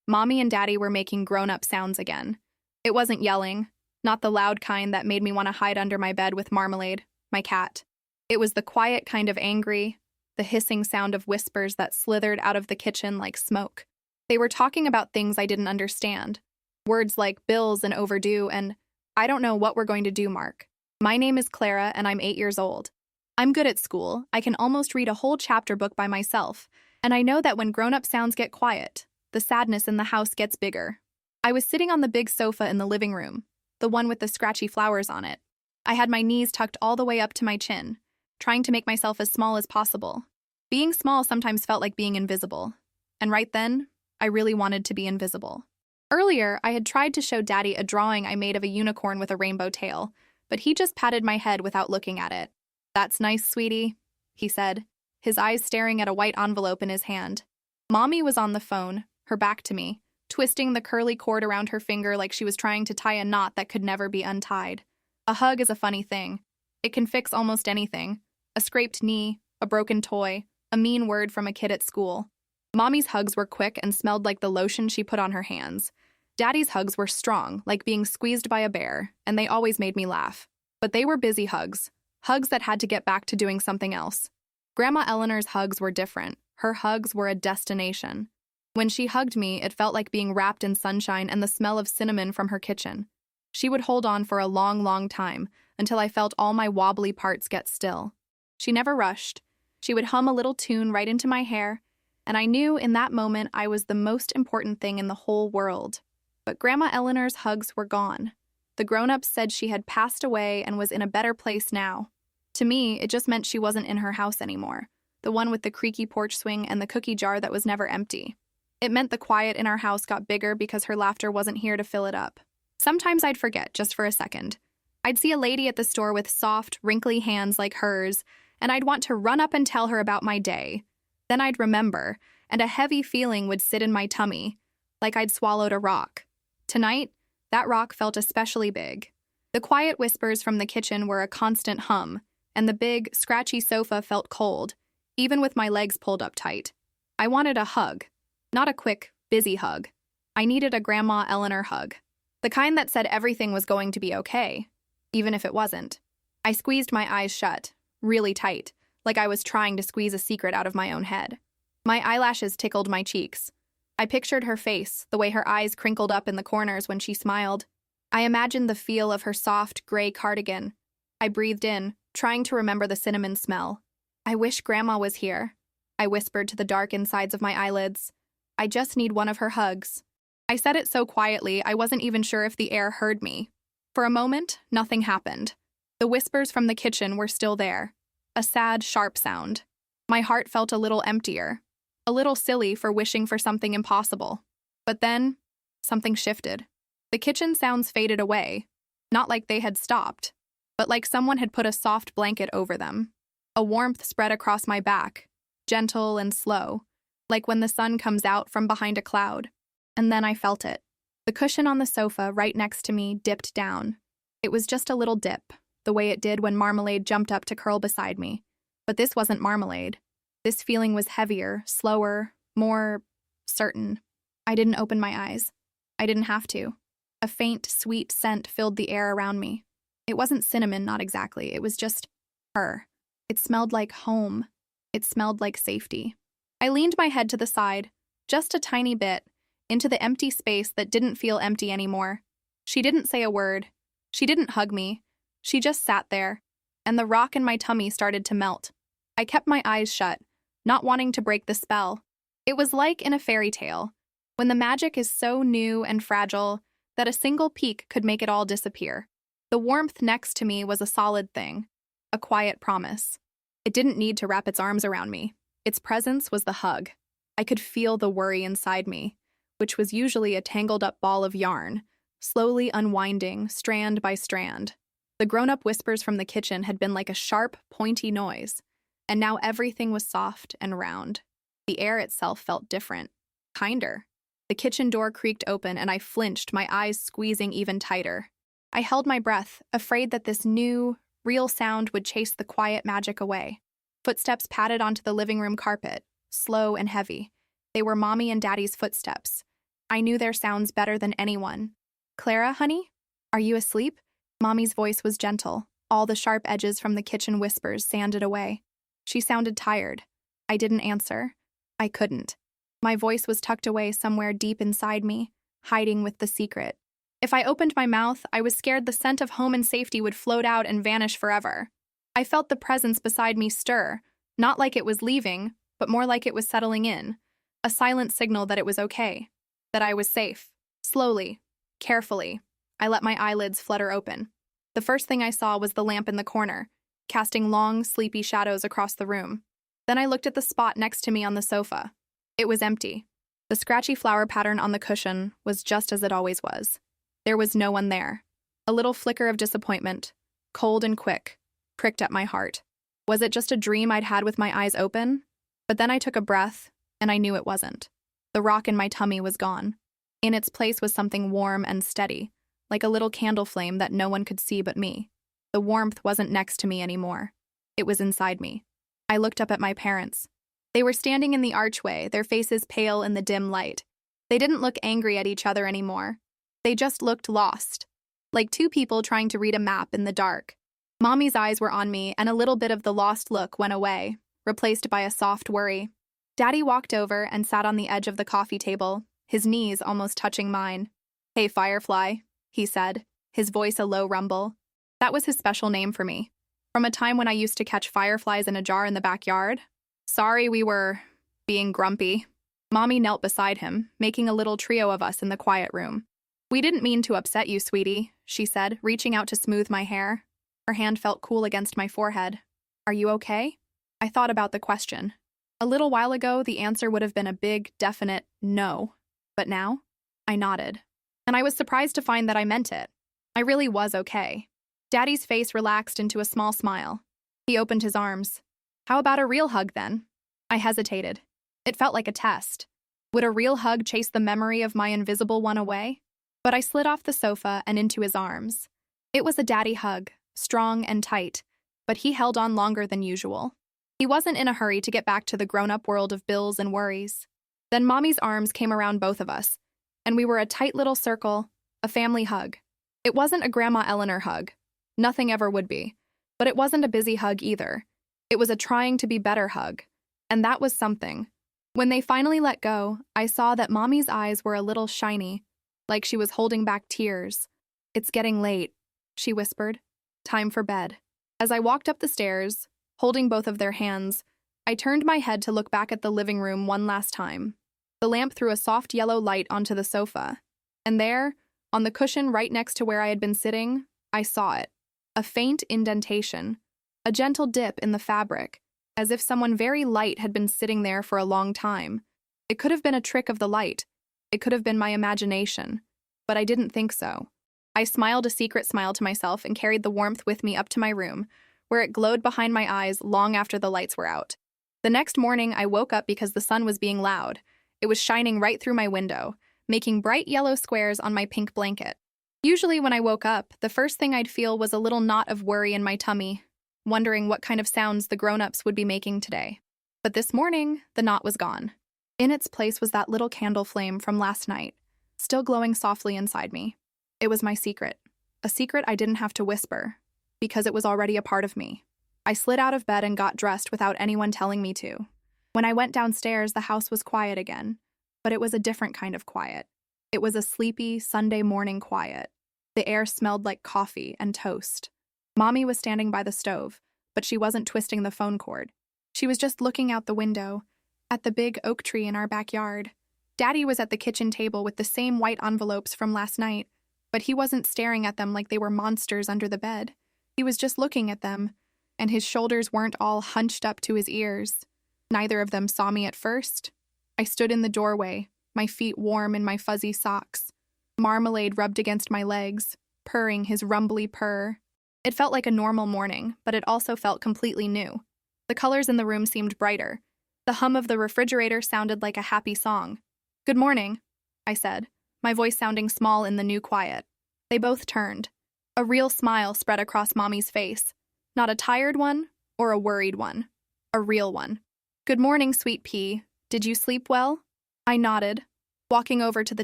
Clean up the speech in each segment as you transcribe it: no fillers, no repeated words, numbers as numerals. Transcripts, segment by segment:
Mommy and Daddy were making grown-up sounds again. It wasn't yelling, not the loud kind that made me want to hide under my bed with Marmalade, my cat. It was the quiet kind of angry, the hissing sound of whispers that slithered out of the kitchen like smoke. They were talking about things I didn't understand. Words like bills and overdue and, I don't know what we're going to do, Mark. My name is Clara and I'm 8 years old. I'm good at school. I can almost read a whole chapter book by myself. And I know that when grown-up sounds get quiet, the sadness in the house gets bigger. I was sitting on the big sofa in the living room, the one with the scratchy flowers on it. I had my knees tucked all the way up to my chin, trying to make myself as small as possible. Being small sometimes felt like being invisible. And right then, I really wanted to be invisible. Earlier, I had tried to show Daddy a drawing I made of a unicorn with a rainbow tail, but he just patted my head without looking at it. "That's nice, sweetie," he said, his eyes staring at a white envelope in his hand. Mommy was on the phone, her back to me, twisting the curly cord around her finger like she was trying to tie a knot that could never be untied. A hug is a funny thing. It can fix almost anything. A scraped knee, a broken toy, a mean word from a kid at school. Mommy's hugs were quick and smelled like the lotion she put on her hands. Daddy's hugs were strong, like being squeezed by a bear, and they always made me laugh. But they were busy hugs. Hugs that had to get back to doing something else. Grandma Eleanor's hugs were different. Her hugs were a destination. When she hugged me, it felt like being wrapped in sunshine and the smell of cinnamon from her kitchen. She would hold on for a long, long time, until I felt all my wobbly parts get still. She never rushed. She would hum a little tune right into my hair, and I knew in that moment I was the most important thing in the whole world. But Grandma Eleanor's hugs were gone. The grown-ups said she had passed away and was in a better place now. To me, it just meant she wasn't in her house anymore, the one with the creaky porch swing and the cookie jar that was never empty. It meant the quiet in our house got bigger because her laughter wasn't here to fill it up. Sometimes I'd forget, just for a second. I'd see a lady at the store with soft, wrinkly hands like hers, and I'd want to run up and tell her about my day. Then I'd remember, and a heavy feeling would sit in my tummy, like I'd swallowed a rock. Tonight, that rock felt especially big. The quiet whispers from the kitchen were a constant hum, and the big, scratchy sofa felt cold, even with my legs pulled up tight. I wanted a hug. Not a quick, busy hug. I needed a Grandma Eleanor hug. The kind that said everything was going to be okay, even if it wasn't. I squeezed my eyes shut, really tight, like I was trying to squeeze a secret out of my own head. My eyelashes tickled my cheeks. I pictured her face, the way her eyes crinkled up in the corners when she smiled. I imagined the feel of her soft, gray cardigan. I breathed in, trying to remember the cinnamon smell. "I wish Grandma was here," I whispered to the dark insides of my eyelids. "I just need one of her hugs." I said it so quietly I wasn't even sure if the air heard me. For a moment, nothing happened. The whispers from the kitchen were still there. A sad, sharp sound. My heart felt a little emptier. A little silly for wishing for something impossible. But then, something shifted. The kitchen sounds faded away. Not like they had stopped, but like someone had put a soft blanket over them. A warmth spread across my back, gentle and slow, like when the sun comes out from behind a cloud. And then I felt it. The cushion on the sofa right next to me dipped down. It was just a little dip, the way it did when Marmalade jumped up to curl beside me. But this wasn't Marmalade. This feeling was heavier, slower, more certain. I didn't open my eyes. I didn't have to. A faint, sweet scent filled the air around me. It wasn't cinnamon, not exactly. It was just her. It smelled like home. It smelled like safety. I leaned my head to the side, just a tiny bit, into the empty space that didn't feel empty anymore. She didn't say a word. She didn't hug me. She just sat there, and the rock in my tummy started to melt. I kept my eyes shut, not wanting to break the spell. It was like in a fairy tale, when the magic is so new and fragile that a single peek could make it all disappear. The warmth next to me was a solid thing, a quiet promise. It didn't need to wrap its arms around me. Its presence was the hug. I could feel the worry inside me, which was usually a tangled-up ball of yarn, slowly unwinding, strand by strand. The grown-up whispers from the kitchen had been like a sharp, pointy noise, and now everything was soft and round. The air itself felt different, kinder. The kitchen door creaked open and I flinched, my eyes squeezing even tighter. I held my breath, afraid that this new, real sound would chase the quiet magic away. Footsteps padded onto the living room carpet, slow and heavy. They were Mommy and Daddy's footsteps, I knew their sounds better than anyone. Clara, honey? Are you asleep? Mommy's voice was gentle. All the sharp edges from the kitchen whispers sanded away. She sounded tired. I didn't answer. I couldn't. My voice was tucked away somewhere deep inside me, hiding with the secret. If I opened my mouth, I was scared the scent of home and safety would float out and vanish forever. I felt the presence beside me stir, not like it was leaving, but more like it was settling in, a silent signal that it was okay, that I was safe. Slowly, carefully, I let my eyelids flutter open. The first thing I saw was the lamp in the corner, casting long, sleepy shadows across the room. Then I looked at the spot next to me on the sofa. It was empty. The scratchy flower pattern on the cushion was just as it always was. There was no one there. A little flicker of disappointment, cold and quick, pricked at my heart. Was it just a dream I'd had with my eyes open? But then I took a breath, and I knew it wasn't. The rock in my tummy was gone. In its place was something warm and steady, like a little candle flame that no one could see but me. The warmth wasn't next to me anymore. It was inside me. I looked up at my parents. They were standing in the archway, their faces pale in the dim light. They didn't look angry at each other anymore. They just looked lost, like two people trying to read a map in the dark. Mommy's eyes were on me, and a little bit of the lost look went away, replaced by a soft worry. Daddy walked over and sat on the edge of the coffee table, his knees almost touching mine. "Hey, Firefly," he said, his voice a low rumble. That was his special name for me, from a time when I used to catch fireflies in a jar in the backyard. Sorry we were being grumpy. Mommy knelt beside him, making a little trio of us in the quiet room. "We didn't mean to upset you, sweetie," she said, reaching out to smooth my hair. Her hand felt cool against my forehead. "Are you okay?" I thought about the question. A little while ago, the answer would have been a big, definite no. But now, I nodded. And I was surprised to find that I meant it. I really was okay. Daddy's face relaxed into a small smile. He opened his arms. "How about a real hug, then?" I hesitated. It felt like a test. Would a real hug chase the memory of my invisible one away? But I slid off the sofa and into his arms. It was a daddy hug, strong and tight, but he held on longer than usual. He wasn't in a hurry to get back to the grown-up world of bills and worries. Then Mommy's arms came around both of us, and we were a tight little circle, a family hug. It wasn't a Grandma Eleanor hug. Nothing ever would be. But it wasn't a busy hug either. It was a trying to be better hug. And that was something. When they finally let go, I saw that Mommy's eyes were a little shiny, like she was holding back tears. "It's getting late," she whispered. "Time for bed." As I walked up the stairs, holding both of their hands, I turned my head to look back at the living room one last time. The lamp threw a soft yellow light onto the sofa. And there, on the cushion right next to where I had been sitting, I saw it. A faint indentation, a gentle dip in the fabric, as if someone very light had been sitting there for a long time. It could have been a trick of the light. It could have been my imagination. But I didn't think so. I smiled a secret smile to myself and carried the warmth with me up to my room, where it glowed behind my eyes long after the lights were out. The next morning, I woke up because the sun was being loud. It was shining right through my window, making bright yellow squares on my pink blanket. Usually when I woke up, the first thing I'd feel was a little knot of worry in my tummy, wondering what kind of sounds the grown-ups would be making today. But this morning, the knot was gone. In its place was that little candle flame from last night, still glowing softly inside me. It was my secret, a secret I didn't have to whisper, because it was already a part of me. I slid out of bed and got dressed without anyone telling me to. When I went downstairs, the house was quiet again, but it was a different kind of quiet. It was a sleepy, Sunday morning quiet. The air smelled like coffee and toast. Mommy was standing by the stove, but she wasn't twisting the phone cord. She was just looking out the window, at the big oak tree in our backyard. Daddy was at the kitchen table with the same white envelopes from last night, but he wasn't staring at them like they were monsters under the bed. He was just looking at them, and his shoulders weren't all hunched up to his ears. Neither of them saw me at first. I stood in the doorway, my feet warm in my fuzzy socks. Marmalade rubbed against my legs, purring his rumbly purr. It felt like a normal morning, but it also felt completely new. The colors in the room seemed brighter. The hum of the refrigerator sounded like a happy song. "Good morning," I said, my voice sounding small in the new quiet. They both turned. A real smile spread across Mommy's face. Not a tired one or a worried one. A real one. "Good morning, sweet pea. Did you sleep well?" I nodded. Walking over to the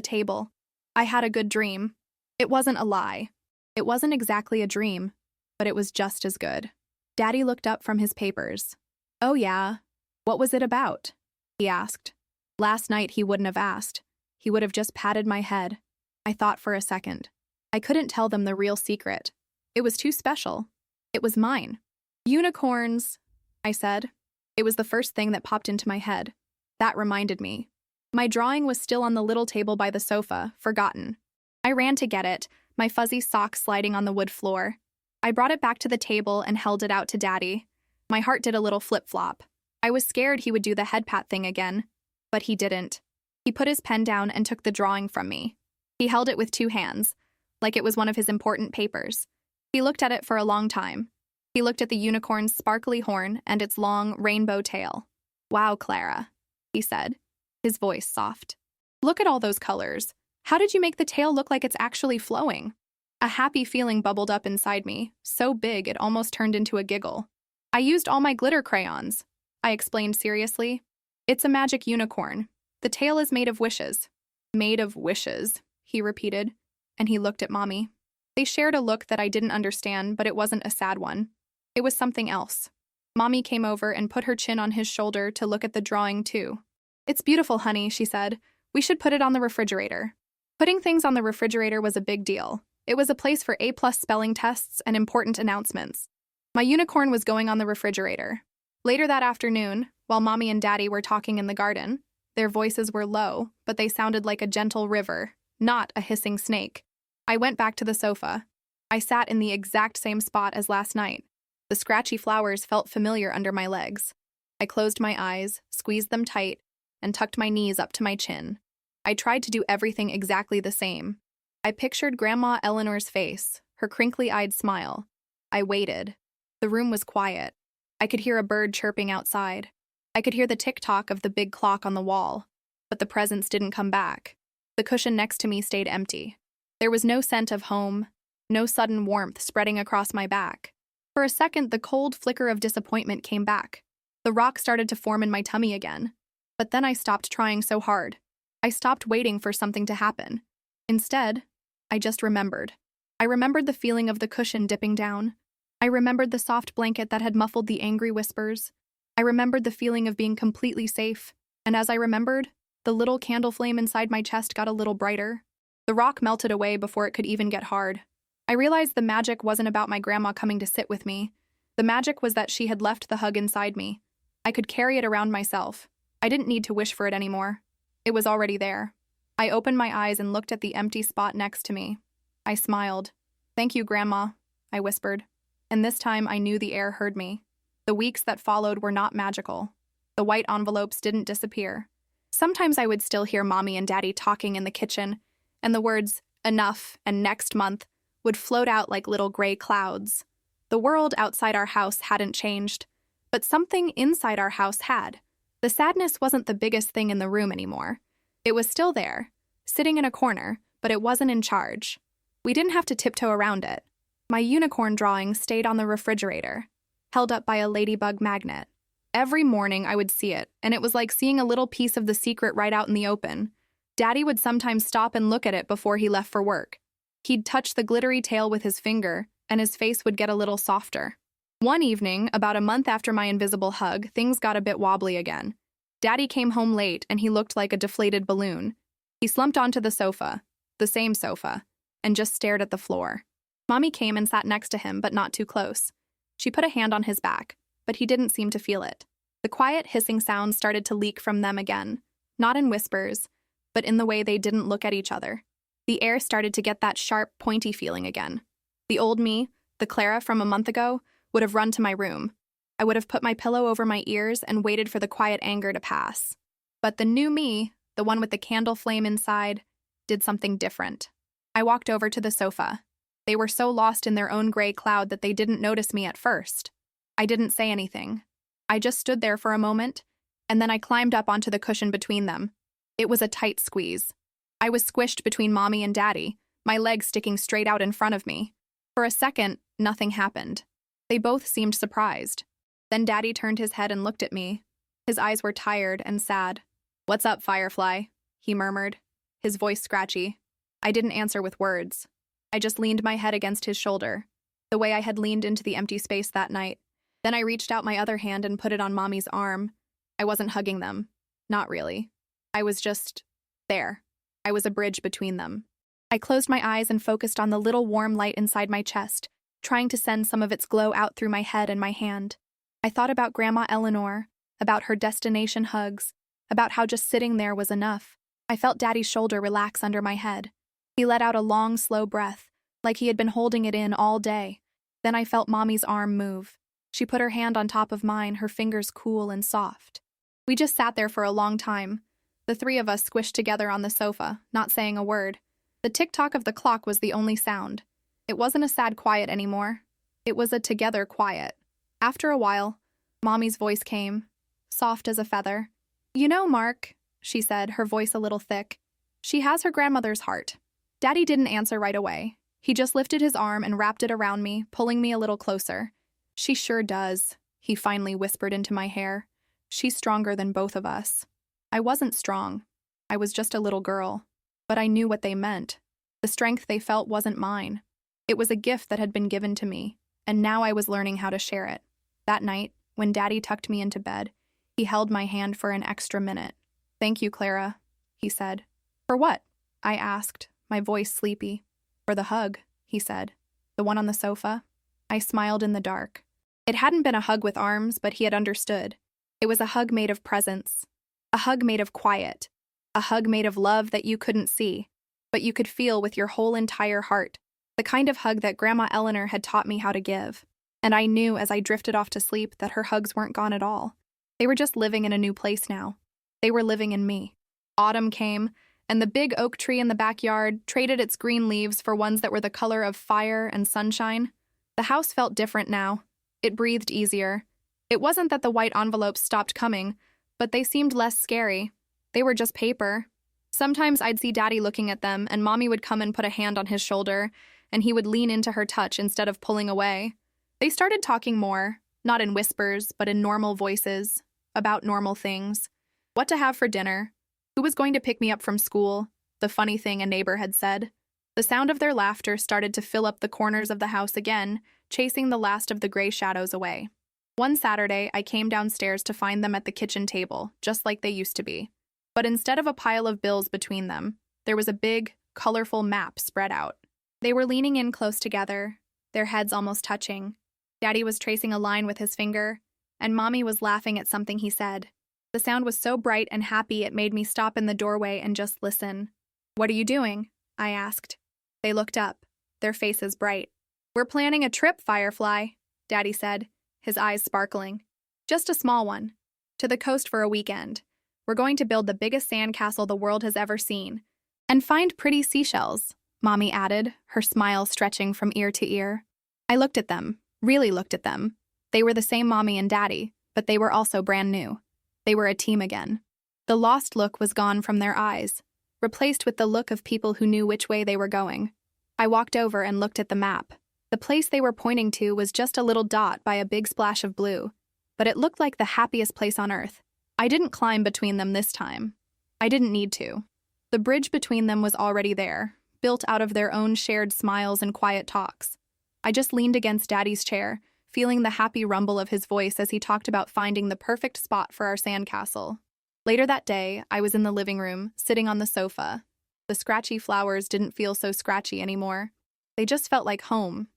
table, I had a good dream. It wasn't a lie. It wasn't exactly a dream, but it was just as good. Daddy looked up from his papers. "Oh yeah, what was it about?" he asked. Last night he wouldn't have asked. He would have just patted my head. I thought for a second. I couldn't tell them the real secret. It was too special. It was mine. "Unicorns," I said. It was the first thing that popped into my head. That reminded me. My drawing was still on the little table by the sofa, forgotten. I ran to get it, my fuzzy socks sliding on the wood floor. I brought it back to the table and held it out to Daddy. My heart did a little flip-flop. I was scared he would do the head pat thing again, but he didn't. He put his pen down and took the drawing from me. He held it with 2 hands, like it was one of his important papers. He looked at it for a long time. He looked at the unicorn's sparkly horn and its long, rainbow tail. "Wow, Clara," he said, his voice soft. "Look at all those colors. How did you make the tail look like it's actually flowing?" A happy feeling bubbled up inside me, so big it almost turned into a giggle. "I used all my glitter crayons," I explained seriously. "It's a magic unicorn. The tail is made of wishes." "Made of wishes," he repeated, and he looked at Mommy. They shared a look that I didn't understand, but it wasn't a sad one. It was something else. Mommy came over and put her chin on his shoulder to look at the drawing too. "It's beautiful, honey," she said. "We should put it on the refrigerator." Putting things on the refrigerator was a big deal. It was a place for A+ spelling tests and important announcements. My unicorn was going on the refrigerator. Later that afternoon, while Mommy and Daddy were talking in the garden, their voices were low, but they sounded like a gentle river, not a hissing snake. I went back to the sofa. I sat in the exact same spot as last night. The scratchy flowers felt familiar under my legs. I closed my eyes, squeezed them tight, and tucked my knees up to my chin. I tried to do everything exactly the same. I pictured Grandma Eleanor's face, her crinkly-eyed smile. I waited. The room was quiet. I could hear a bird chirping outside. I could hear the tick-tock of the big clock on the wall. But the presents didn't come back. The cushion next to me stayed empty. There was no scent of home, no sudden warmth spreading across my back. For a second, the cold flicker of disappointment came back. The rock started to form in my tummy again. But then I stopped trying so hard. I stopped waiting for something to happen. Instead, I just remembered. I remembered the feeling of the cushion dipping down. I remembered the soft blanket that had muffled the angry whispers. I remembered the feeling of being completely safe. And as I remembered, the little candle flame inside my chest got a little brighter. The rock melted away before it could even get hard. I realized the magic wasn't about my grandma coming to sit with me. The magic was that she had left the hug inside me. I could carry it around myself. I didn't need to wish for it anymore. It was already there. I opened my eyes and looked at the empty spot next to me. I smiled. "Thank you, Grandma," I whispered. And this time I knew the air heard me. The weeks that followed were not magical. The white envelopes didn't disappear. Sometimes I would still hear Mommy and Daddy talking in the kitchen, and the words, "enough" and "next month" would float out like little gray clouds. The world outside our house hadn't changed, but something inside our house had. The sadness wasn't the biggest thing in the room anymore. It was still there, sitting in a corner, but it wasn't in charge. We didn't have to tiptoe around it. My unicorn drawing stayed on the refrigerator, held up by a ladybug magnet. Every morning I would see it, and it was like seeing a little piece of the secret right out in the open. Daddy would sometimes stop and look at it before he left for work. He'd touch the glittery tail with his finger, and his face would get a little softer. One evening, about a month after my invisible hug, things got a bit wobbly again. Daddy came home late, and he looked like a deflated balloon. He slumped onto the sofa, the same sofa, and just stared at the floor. Mommy came and sat next to him, but not too close. She put a hand on his back, but he didn't seem to feel it. The quiet hissing sounds started to leak from them again, not in whispers, but in the way they didn't look at each other. The air started to get that sharp, pointy feeling again. The old me, the Clara from a month ago, would have run to my room. I would have put my pillow over my ears and waited for the quiet anger to pass. But the new me, the one with the candle flame inside, did something different. I walked over to the sofa. They were so lost in their own gray cloud that they didn't notice me at first. I didn't say anything. I just stood there for a moment, and then I climbed up onto the cushion between them. It was a tight squeeze. I was squished between Mommy and Daddy, my legs sticking straight out in front of me. For a second, nothing happened. They both seemed surprised. Then Daddy turned his head and looked at me. His eyes were tired and sad. "What's up, Firefly?" he murmured. his voice scratchy. I didn't answer with words. I just leaned my head against his shoulder, the way I had leaned into the empty space that night. Then I reached out my other hand and put it on Mommy's arm. I wasn't hugging them. Not really. I was just there. I was a bridge between them. I closed my eyes and focused on the little warm light inside my chest, trying to send some of its glow out through my head and my hand. I thought about Grandma Eleanor, about her destination hugs, about how just sitting there was enough. I felt Daddy's shoulder relax under my head. He let out a long, slow breath, like he had been holding it in all day. Then I felt Mommy's arm move. She put her hand on top of mine, her fingers cool and soft. We just sat there for a long time, the three of us squished together on the sofa, not saying a word. The tick-tock of the clock was the only sound. It wasn't a sad quiet anymore. It was a together quiet. After a while, Mommy's voice came, soft as a feather. "You know, Mark," she said, her voice a little thick. "She has her grandmother's heart." Daddy didn't answer right away. He just lifted his arm and wrapped it around me, pulling me a little closer. "She sure does," he finally whispered into my hair. "She's stronger than both of us." I wasn't strong. I was just a little girl. But I knew what they meant. The strength they felt wasn't mine. It was a gift that had been given to me, and now I was learning how to share it. That night, when Daddy tucked me into bed, he held my hand for an extra minute. "Thank you, Clara," he said. "For what?" I asked, my voice sleepy. "For the hug," he said. "The one on the sofa?" I smiled in the dark. It hadn't been a hug with arms, but he had understood. It was a hug made of presence. A hug made of quiet. A hug made of love that you couldn't see, but you could feel with your whole entire heart. The kind of hug that Grandma Eleanor had taught me how to give. And I knew as I drifted off to sleep that her hugs weren't gone at all. They were just living in a new place now. They were living in me. Autumn came, and the big oak tree in the backyard traded its green leaves for ones that were the color of fire and sunshine. The house felt different now. It breathed easier. It wasn't that the white envelopes stopped coming, but they seemed less scary. They were just paper. Sometimes I'd see Daddy looking at them, and Mommy would come and put a hand on his shoulder, and he would lean into her touch instead of pulling away. They started talking more, not in whispers, but in normal voices, about normal things. What to have for dinner, who was going to pick me up from school, the funny thing a neighbor had said. The sound of their laughter started to fill up the corners of the house again, chasing the last of the gray shadows away. One Saturday, I came downstairs to find them at the kitchen table, just like they used to be. But instead of a pile of bills between them, there was a big, colorful map spread out. They were leaning in close together, their heads almost touching. Daddy was tracing a line with his finger, and Mommy was laughing at something he said. The sound was so bright and happy it made me stop in the doorway and just listen. "What are you doing?" I asked. They looked up, their faces bright. "We're planning a trip, Firefly," Daddy said, his eyes sparkling. "Just a small one. To the coast for a weekend. We're going to build the biggest sandcastle the world has ever seen. And find pretty seashells," Mommy added, her smile stretching from ear to ear. I looked at them, really looked at them. They were the same Mommy and Daddy, but they were also brand new. They were a team again. The lost look was gone from their eyes, replaced with the look of people who knew which way they were going. I walked over and looked at the map. The place they were pointing to was just a little dot by a big splash of blue, but it looked like the happiest place on earth. I didn't climb between them this time. I didn't need to. The bridge between them was already there, built out of their own shared smiles and quiet talks. I just leaned against Daddy's chair, feeling the happy rumble of his voice as he talked about finding the perfect spot for our sandcastle. Later that day, I was in the living room, sitting on the sofa. The scratchy flowers didn't feel so scratchy anymore. They just felt like home.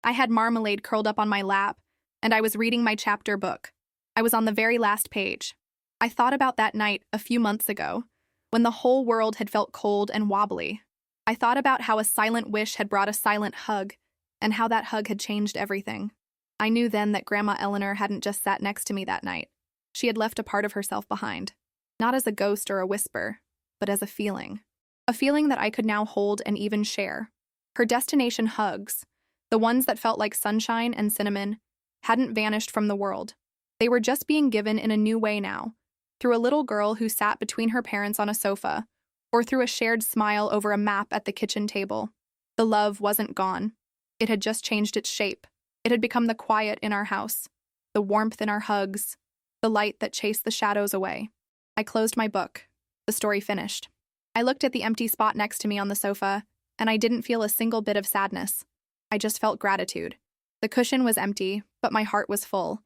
I had marmalade curled up on my lap, and I was reading my chapter book. I was on the very last page. I thought about that night a few months ago, when the whole world had felt cold and wobbly. I thought about how a silent wish had brought a silent hug, and how that hug had changed everything. I knew then that Grandma Eleanor hadn't just sat next to me that night. She had left a part of herself behind, not as a ghost or a whisper, but as a feeling. A feeling that I could now hold and even share. Her destination hugs, the ones that felt like sunshine and cinnamon, hadn't vanished from the world. They were just being given in a new way now, through a little girl who sat between her parents on a sofa, or through a shared smile over a map at the kitchen table. The love wasn't gone. It had just changed its shape. It had become the quiet in our house, the warmth in our hugs, the light that chased the shadows away. I closed my book. The story finished. I looked at the empty spot next to me on the sofa, and I didn't feel a single bit of sadness. I just felt gratitude. The cushion was empty, but my heart was full.